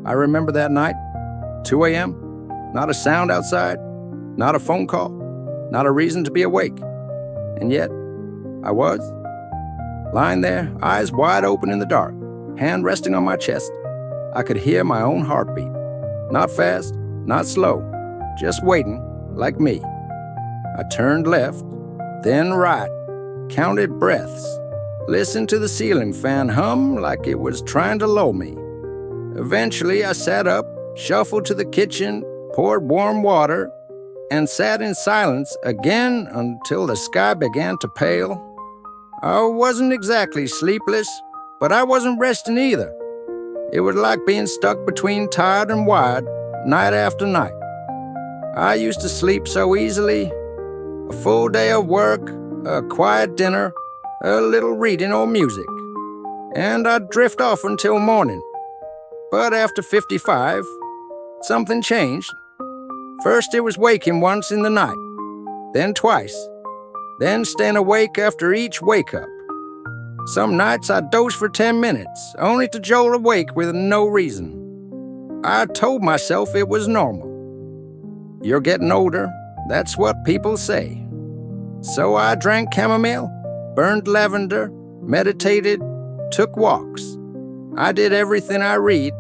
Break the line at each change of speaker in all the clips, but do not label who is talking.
I remember that night, 2 a.m., not a sound outside, not a phone call, not a reason to be awake. And yet, I was. Lying there, eyes wide open in the dark, hand resting on my chest, I could hear my own heartbeat. Not fast, not slow, just waiting, like me. I turned left, then right, counted breaths, listened to the ceiling fan hum like it was trying to lull me. Eventually, I sat up, shuffled to the kitchen, poured warm water, and sat in silence again until the sky began to pale. I wasn't exactly sleepless, but I wasn't resting either. It was like being stuck between tired and wired, night after night. I used to sleep so easily. A full day of work, a quiet dinner, a little reading or music, and I'd drift off until morning. But after 55, something changed. First it was waking once in the night, then twice, then staying awake after each wake-up. Some nights I'd doze for 10 minutes, only to jolt awake with no reason. I told myself it was normal. You're getting older, that's what people say. So I drank chamomile, burned lavender, meditated, took walks. I did everything I read,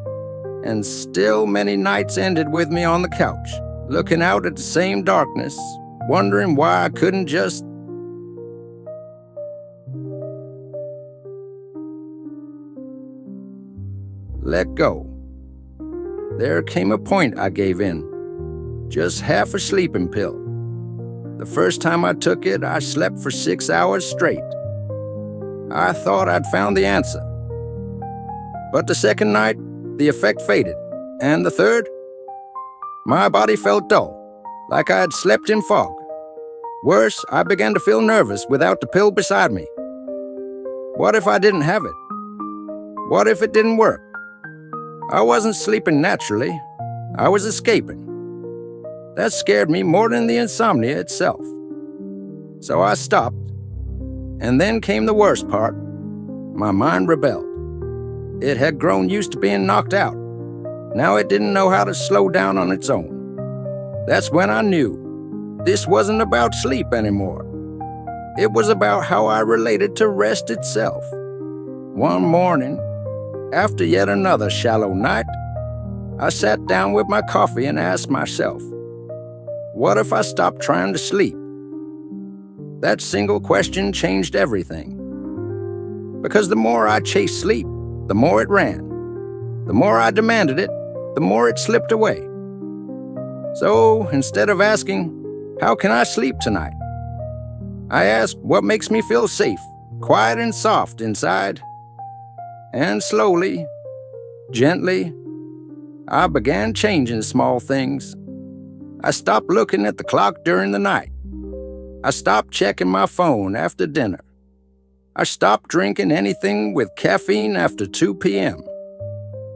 and still many nights ended with me on the couch, looking out at the same darkness, wondering why I couldn't just let go. There came a point I gave in. Just half a sleeping pill. The first time I took it, I slept for 6 hours straight. I thought I'd found the answer. But the second night, the effect faded. And the third, my body felt dull, like I had slept in fog. Worse, I began to feel nervous without the pill beside me. What if I didn't have it? What if it didn't work? I wasn't sleeping naturally. I was escaping. That scared me more than the insomnia itself. So I stopped. And then came the worst part. My mind rebelled. It had grown used to being knocked out. Now it didn't know how to slow down on its own. That's when I knew this wasn't about sleep anymore. It was about how I related to rest itself. One morning, after yet another shallow night, I sat down with my coffee and asked myself, what if I stopped trying to sleep? That single question changed everything. Because the more I chased sleep, the more it ran. The more I demanded it, the more it slipped away. So instead of asking, how can I sleep tonight? I asked, what makes me feel safe, quiet and soft inside? And slowly, gently, I began changing small things. I stopped looking at the clock during the night. I stopped checking my phone after dinner. I stopped drinking anything with caffeine after 2 p.m.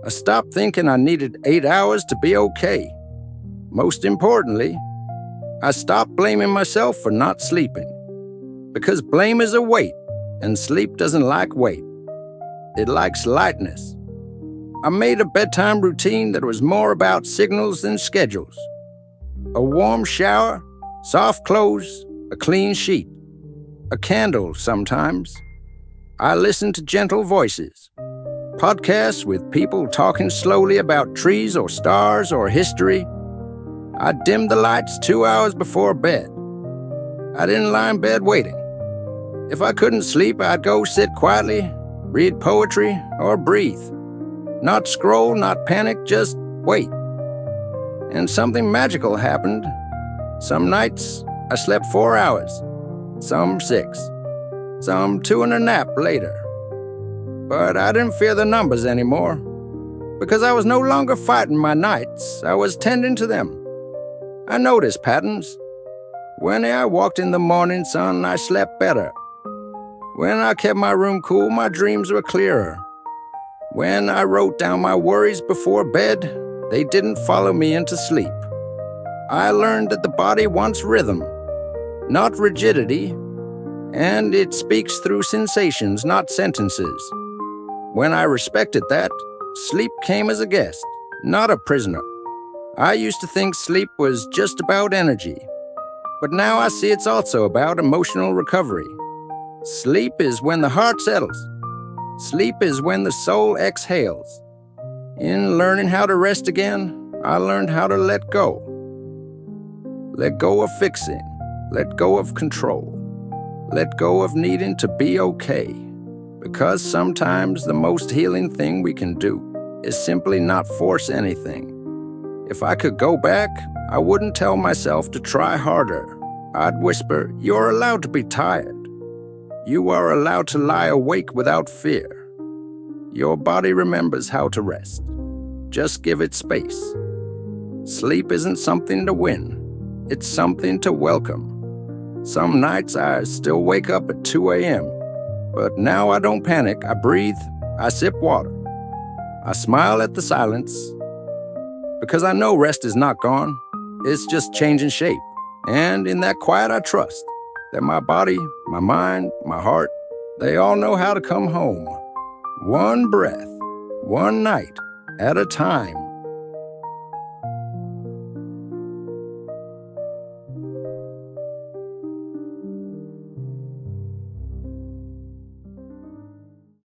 I stopped thinking I needed 8 hours to be okay. Most importantly, I stopped blaming myself for not sleeping. Because blame is a weight, and sleep doesn't like weight. It likes lightness. I made a bedtime routine that was more about signals than schedules. A warm shower, soft clothes, a clean sheet, a candle sometimes. I listened to gentle voices, podcasts with people talking slowly about trees or stars or history. I dimmed the lights 2 hours before bed. I didn't lie in bed waiting. If I couldn't sleep, I'd go sit quietly, read poetry, or breathe. Not scroll, not panic, just wait. And something magical happened. Some nights, I slept 4 hours, some 6, some 2 and a nap later. But I didn't fear the numbers anymore, because I was no longer fighting my nights, I was tending to them. I noticed patterns. When I walked in the morning sun, I slept better. When I kept my room cool, my dreams were clearer. When I wrote down my worries before bed, they didn't follow me into sleep. I learned that the body wants rhythm, not rigidity, and it speaks through sensations, not sentences. When I respected that, sleep came as a guest, not a prisoner. I used to think sleep was just about energy, but now I see it's also about emotional recovery. Sleep is when the heart settles. Sleep is when the soul exhales. In learning how to rest again, I learned how to let go. Let go of fixing. Let go of control. Let go of needing to be okay. Because sometimes the most healing thing we can do is simply not force anything. If I could go back, I wouldn't tell myself to try harder. I'd whisper, "You're allowed to be tired. You are allowed to lie awake without fear. Your body remembers how to rest. Just give it space." Sleep isn't something to win. It's something to welcome. Some nights I still wake up at 2 a.m., but now I don't panic. I breathe. I sip water. I smile at the silence because I know rest is not gone. It's just changing shape. And in that quiet, I trust that my body, my mind, my heart, they all know how to come home. One breath, one night at a time.